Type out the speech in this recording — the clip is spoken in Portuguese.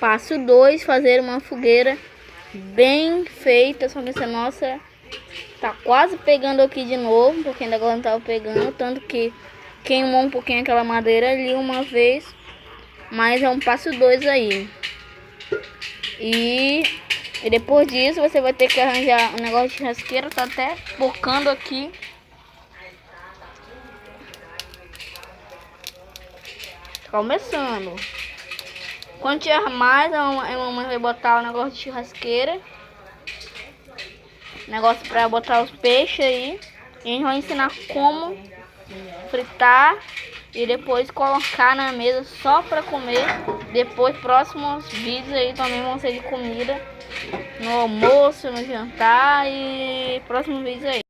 Passo 2, fazer uma fogueira bem feita. Só que essa nossa tá quase pegando aqui de novo, porque ainda agora não tava pegando, tanto que queimou um pouquinho aquela madeira ali uma vez. Mas é um passo 2 aí. E depois disso você vai ter que arranjar um negócio de churrasqueira. Tá até focando aqui. Começando. Quando tiver mais, a mamãe vai botar o negócio de churrasqueira. Negócio pra botar os peixes aí. E a gente vai ensinar como fritar e depois colocar na mesa só pra comer. Depois, próximos vídeos aí também vão ser de comida. No almoço, no jantar e próximos vídeos aí.